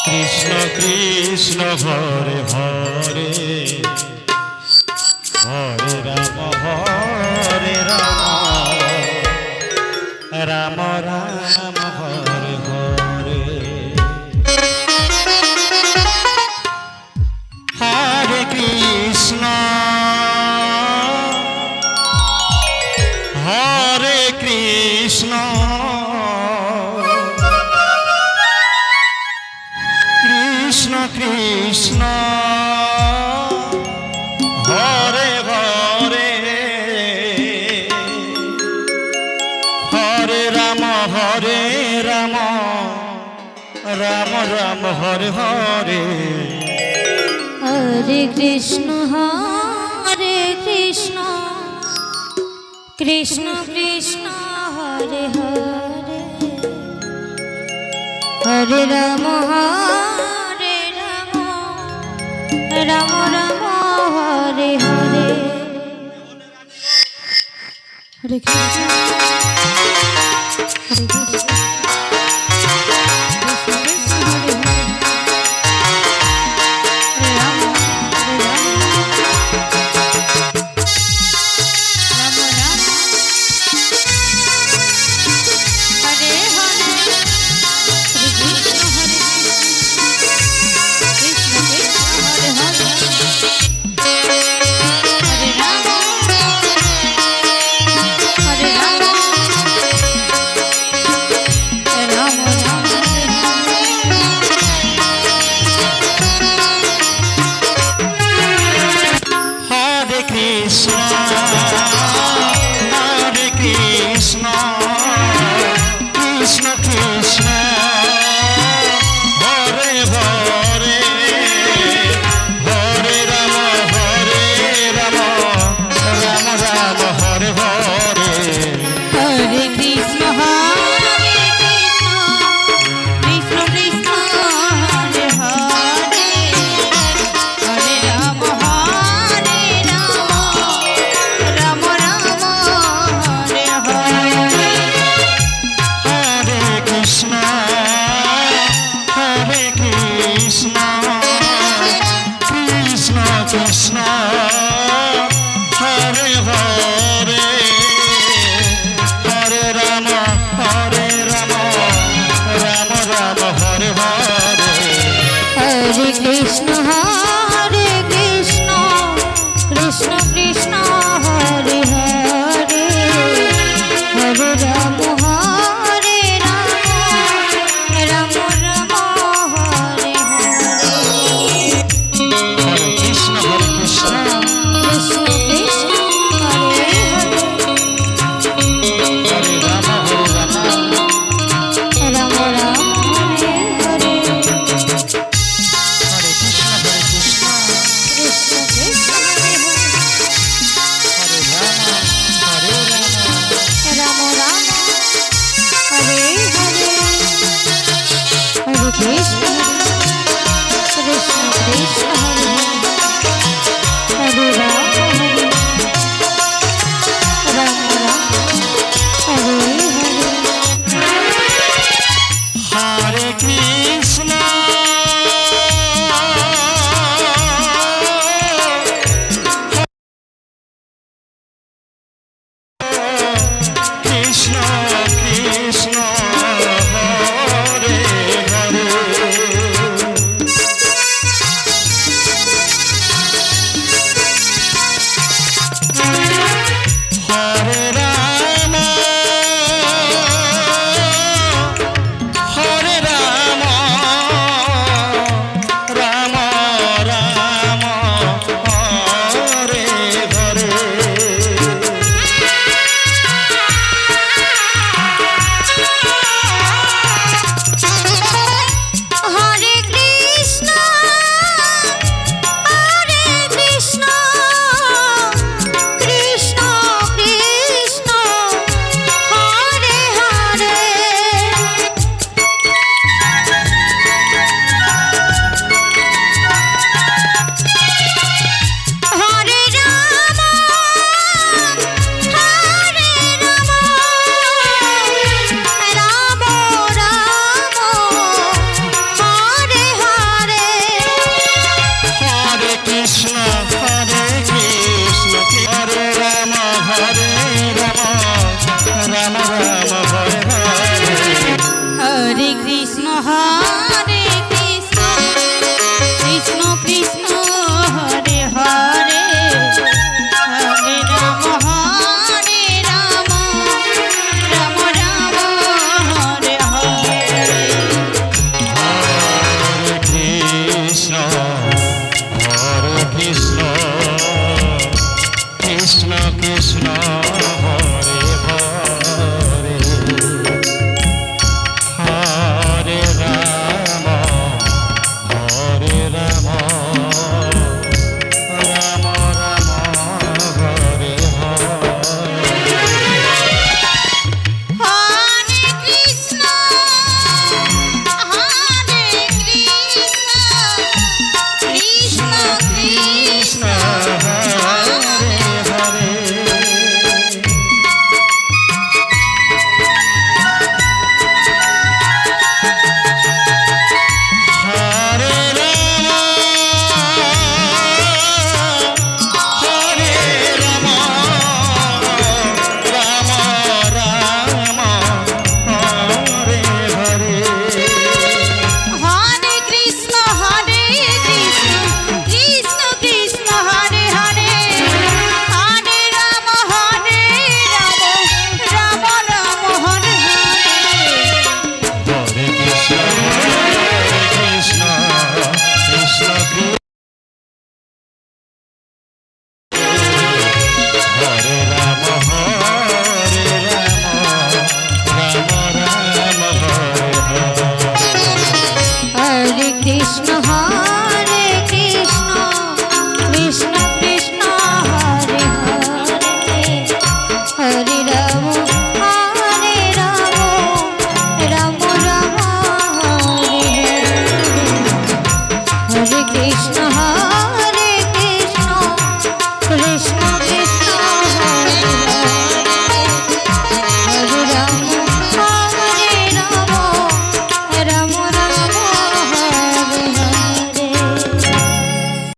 Krishna Krishna Hare Hare Hare Ram Ram Ram Hare Hare Hare Krishna Hare Krishna Krishna Krishna Hare Hare Hare Ram Ram Ram Hare Hare Hare Krishna Krishna Krishna Hare Hare Hare Ram Ram Ram Hare Hare Hare Krishna Hare Krishna Krishna Hare Krishna Krishna Krishna Hare Hare Hare Ram Ram Ram Hare Hare Hare Krishna Krishna Krishna Hare Hare Ram Ram Ram Hare Hare Krishna, Krishna, Krishna, Hare Ram, Ram Ram, Hare Hare, Hare Krishna, Krishna Krishna, Hare Hare. Hare Krishna Krishna Krishna Hare Hare Hare Ram Ram Ram Hare Hare Hare Krishna Krishna Krishna Hare Hare Hare Ram Ram Ram Hare Hare Hare Krishna Krishna Krishna Hare Hare Hare Ram Ram Ram Hare Hare Hare Krishna Krishna Krishna Hare Hare Hare Ram Ram Ram Hare Hare Hare Krishna Krishna Krishna Hare Ram Ram Ram Hare Hare Hare Krishna Krishna Krishna Hare Hare Hare Ram Ram Ram Hare Hare Hare Krishna